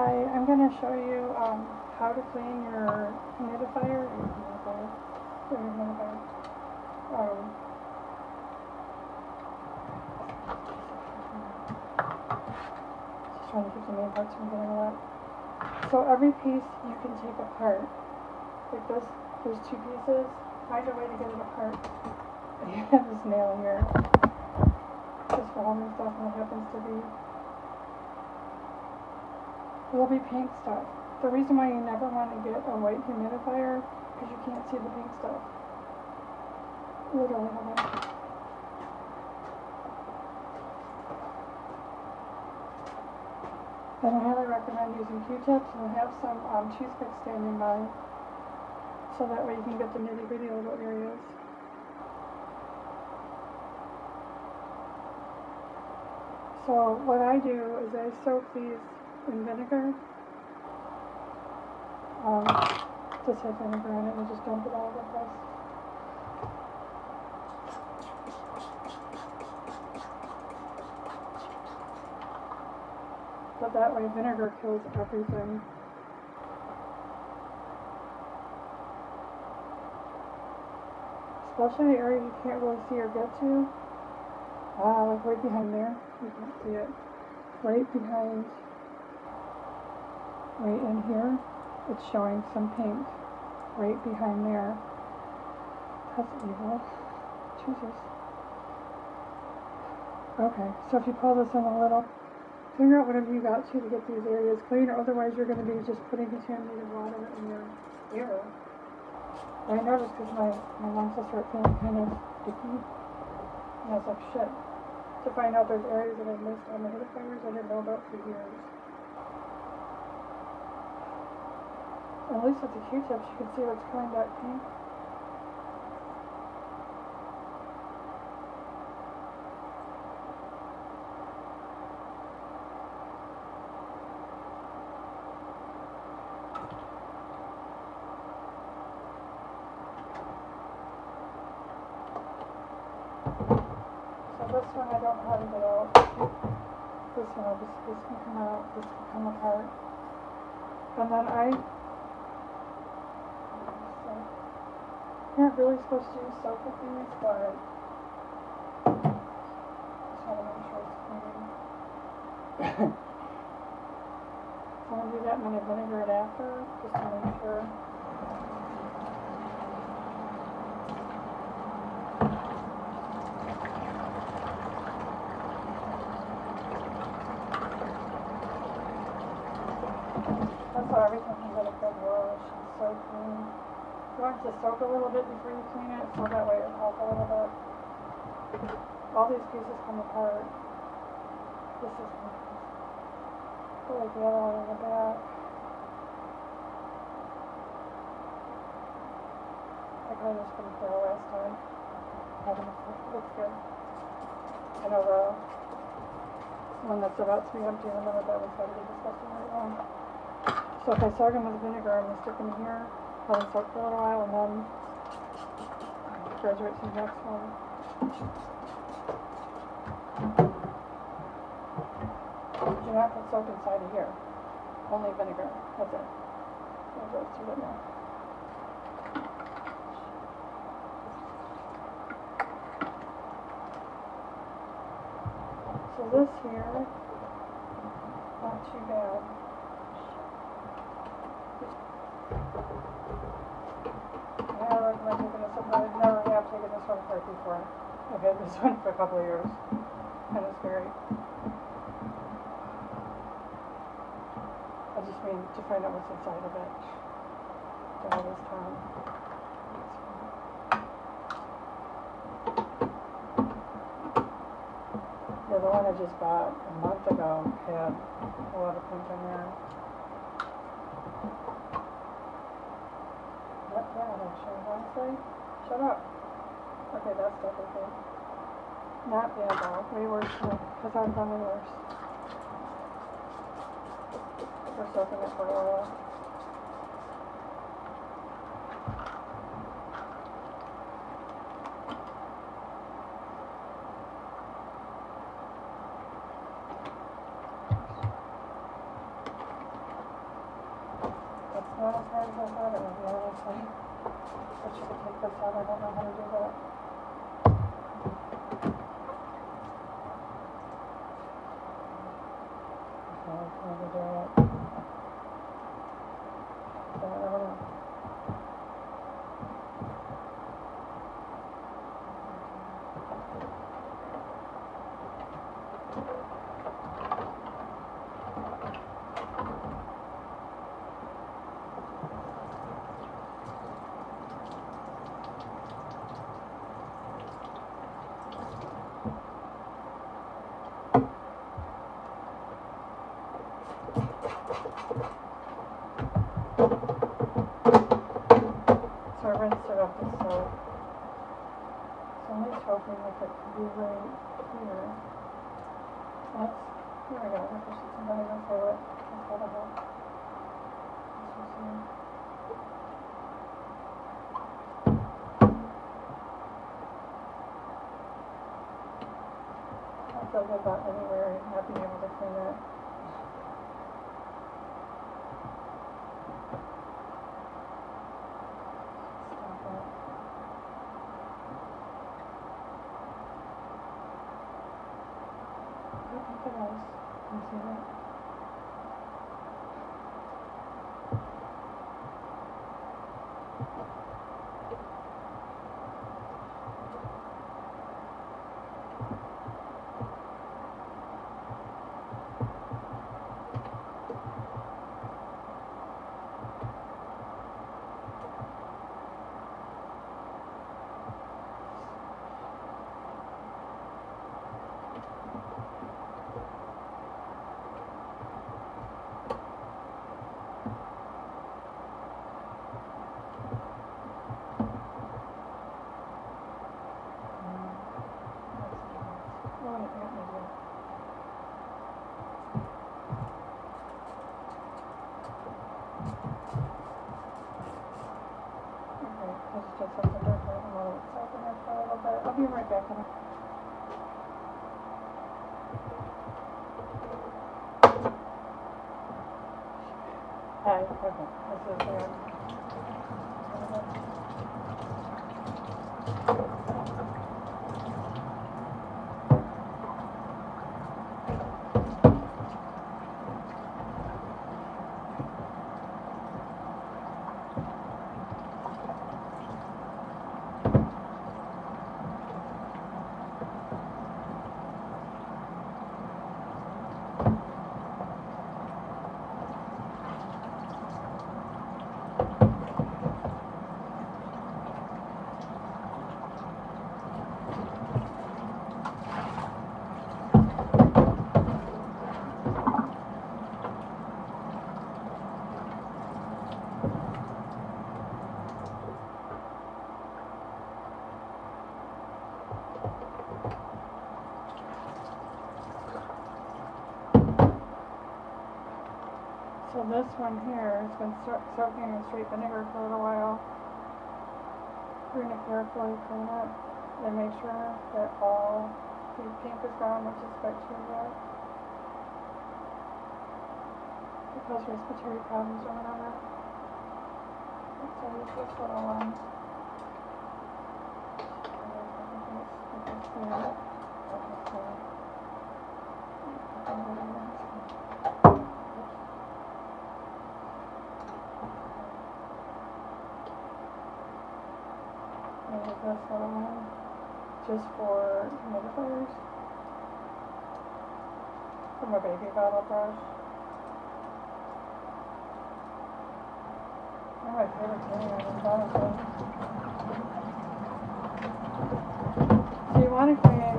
I'm going to show you how to clean your humidifier. Just trying to keep the main parts from getting wet. So every piece you can take apart. Like this, there's two pieces. Find a way to get it apart. You have this nail here. Just for all this stuff, and it happens to be. There'll be pink stuff. The reason why you never want to get a white humidifier because you can't see the pink stuff. Literally, hold on. Then I highly recommend using Q-tips and have some toothpicks standing by, so that way you can get the nitty-gritty little areas. So what I do is I soak these in vinegar. Just have vinegar in it and just dump it all over the place. But that way vinegar kills everything. Especially the areas you can't really see or get to. Like right behind there. You can't see it. Right behind, right in here, it's showing some pink. Right behind there. That's evil. Jesus. Okay, so if you pull this in a little, figure out whatever you got to get these areas clean, or otherwise you're going to be just putting contaminated water in your ear. I noticed because my lungs will start feeling kind of icky. And I was like, shit. To find out there's areas that I've missed on the humidifiers I didn't know about for years. At least with the Q-tips you can see what's coming back pink. This one I don't know how to get out. This one, this can come out, this can come apart. And then you're not really supposed to use soap with these, but just want to make sure it's clean. So I'm going to do that and then I vinegar it after, just to make sure. That's how everything can get a good wash and so clean. You want to soak a little bit before you clean it, so that way it'll help a little bit. All these pieces come apart. This is one piece. Put like the other one in the back. I kind of just put it there last time. Looks good. I know the one that's about to be empty in a minute, that one's got to be disgusting right now. So if I soak them with vinegar, I'm going to stick them here, let them soak for a little while, and then graduate to the next one. Do not put soap inside of here. Only vinegar. That's it. I'll go through it now. So this here, not too bad. I recommend taking this apart. I never have taken this one apart before. I've had this one for a couple of years. Kind of scary. I just mean to find out what's inside of it. To all this time. Yeah, the one I just bought a month ago had a lot of pink in there. Not bad, actually, honestly. Shut up. Okay, that's stuff okay. Not bad, though. Way worse, because I've done way worse. We're soaking it for a while. as I thought it would be, honestly. But you could take this out, I don't know how to do that. Okay, how to do it. I don't know. So I rinsed it up with soap. So I'm just hoping like it could be right here. That's, here we go. I can shoot somebody else through it. That's what I have. This is here. I feel good about anywhere not being able to clean it. Look at us. Can you see that? Just something different. I'm going to soak in there for a little bit. I'll be right back. Hi. Okay. This is there. So this one here has been soaking in straight vinegar for a little while. We're going to carefully clean it and make sure that all the pink is gone, which is bacteria. It causes respiratory problems or whatever. So I use this little one. This little one, just for humidifiers, from a baby bottle brush. One of my favorite things, honestly. So you want to clean.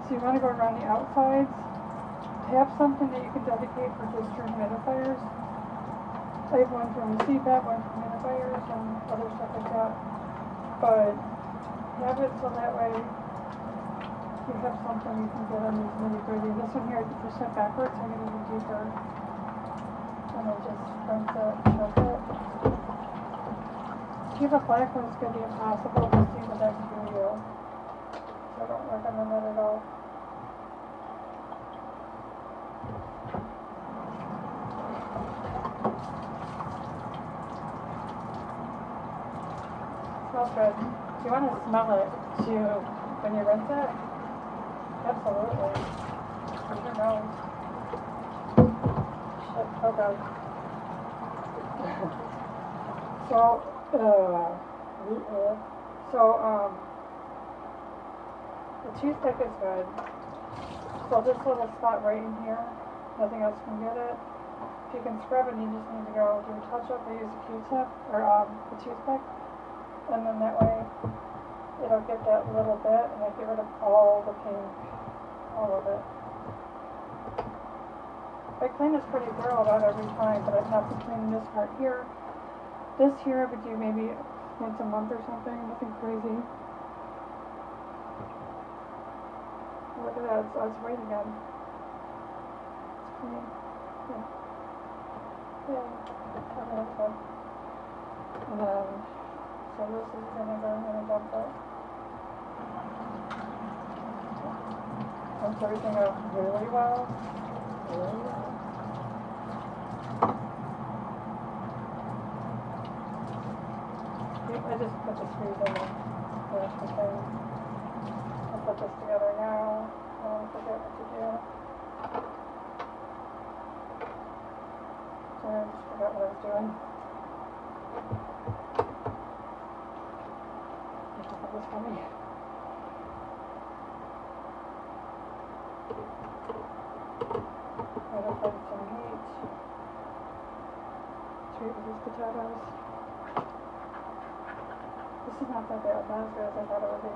So you want to go around the outsides. Have something that you can dedicate for just your humidifiers. I have one from CPAP, one from humidifiers, and other stuff like that. But have it so that way you have something you can get on these nitty-gritty. This one here, if you push it backwards, I get even deeper. And I just rinse it, shove it. If you have a black one, it's going to be impossible to see the bacteria. So I don't recommend that at all. smells good. You want to smell it too when you rinse it? Absolutely. Use your nose. Shit, oh god. The toothpick is good. So this little spot right in here, nothing else can get it. If you can scrub it, you just need to go do a touch-up or use a Q-tip or a toothpick, and then that way it'll get that little bit and it'll get rid of all the pink, all of it. I clean this pretty thorough about every time, but I've not been cleaning this part here. This here I would do maybe once a month or something, nothing crazy. Look at that, it's white again. It's clean. Yeah. Yeah. Okay, that's good. And then, so this is vinegar, I'm going to dump it. Rinse everything out really well. Really well. I just put the screws in the finish the thing. I'll put this together now. I don't forget what to do. Sorry, I just forgot what I was doing. I have to put this for me. Right up with some heat. Treat with these potatoes. This is not that bad, not as good as I thought it would be.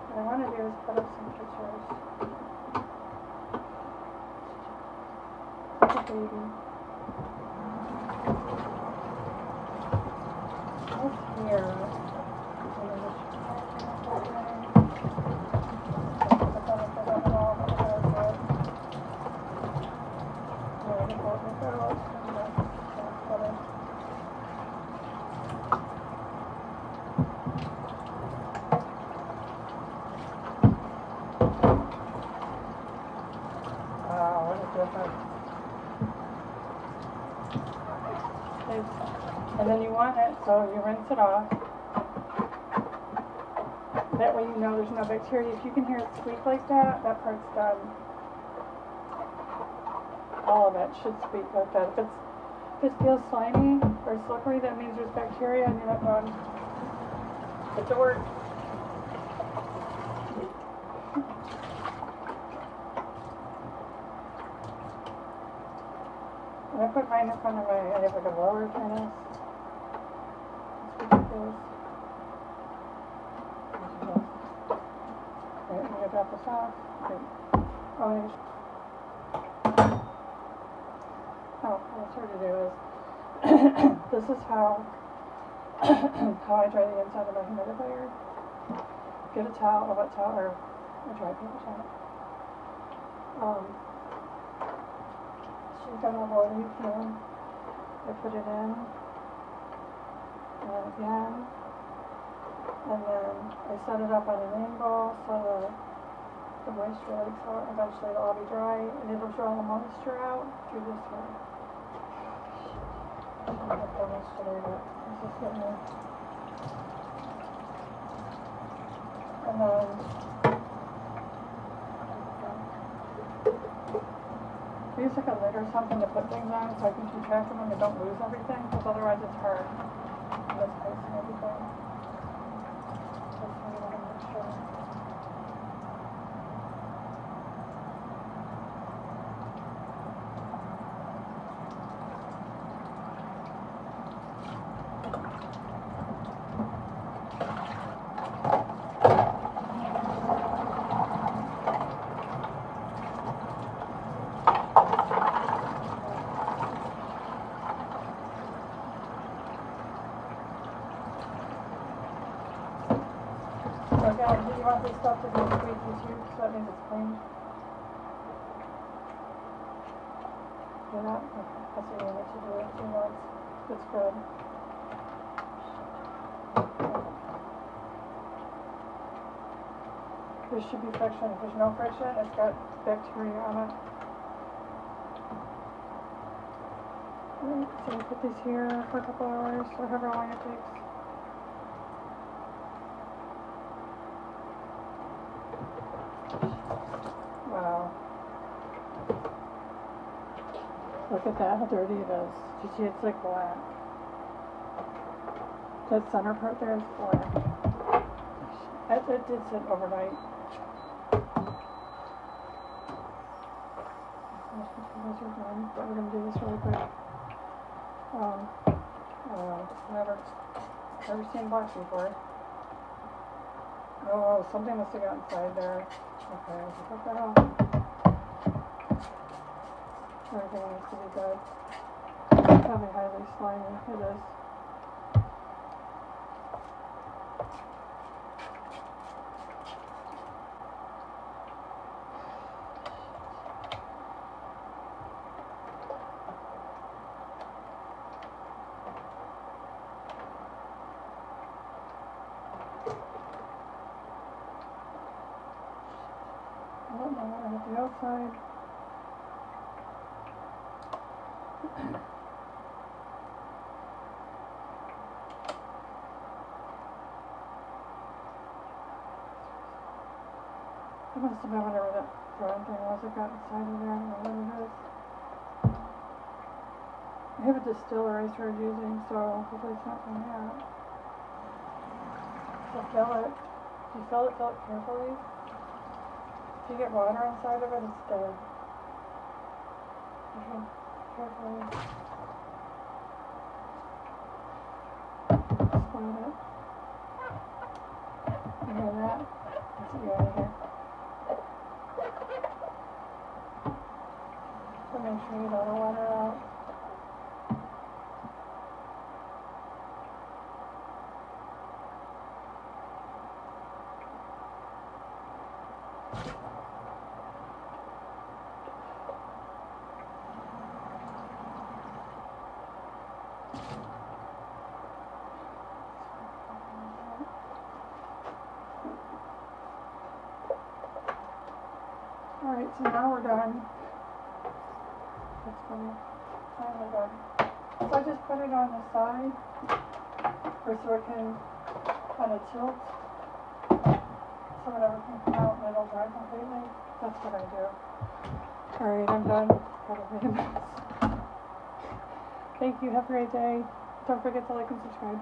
What I want to do is put up some pictures. Look at baby. What's here? And then you want it, so you rinse it off. That way you know there's no bacteria. If you can hear it squeak like that, that part's done. All of it should squeak like that. If it feels slimy or slippery, that means there's bacteria and you're not done. Get to work. And I put mine in front of my, I have like a lower furnace. Let's look at this. Alright, I'm gonna drop this off. Great. What I started to do is, this is how I dry the inside of my humidifier. Get a towel, a wet towel, or a dry paper towel. She's got all the water you can. I put it in, and again, and then I set it up on an angle so the moisture leaks out. Eventually it'll all be dry, and it'll draw the moisture out through this way. I don't have that much today, but it's just getting there. And then I use like a lid or something to put things on so I can keep track of them and don't lose everything, because otherwise it's hard. Misplacing everything. Just so you want to make sure. Again, you want this stuff to be squeaky too, so that means it's clean. Do that? Okay, that's what you need to do it 2 months. It's good. There should be friction. If there's no friction, it's got bacteria on it. So we put these here for a couple hours, or however long it takes. Wow. Look at that, how dirty it is. You see, it's like black. That center part there is black. It did sit overnight. Those are done, but we're going to do this really quick. Never seen black before. Oh, something must have got inside there. Okay, I'll just cut that off. Everything needs to be good. Probably highly slimy. It is. I don't know what I have the outside. It must have been whatever that brown thing was that got inside of there. I don't know what it is. I have a distiller I started using, so hopefully it's not from that. So fill it. If you fill it carefully. If you get water inside of it, it's dead. Carefully. Spot it. You hear that? Let's get you out of here. So make sure you get all the water out. Alright, so now we're done. That's funny. Finally done. So I just put it on the side, or so it can kind of tilt, so whatever can come out and it'll dry completely. That's what I do. Alright, I'm done. Probably a mess. Thank you. Have a great day. Don't forget to like and subscribe.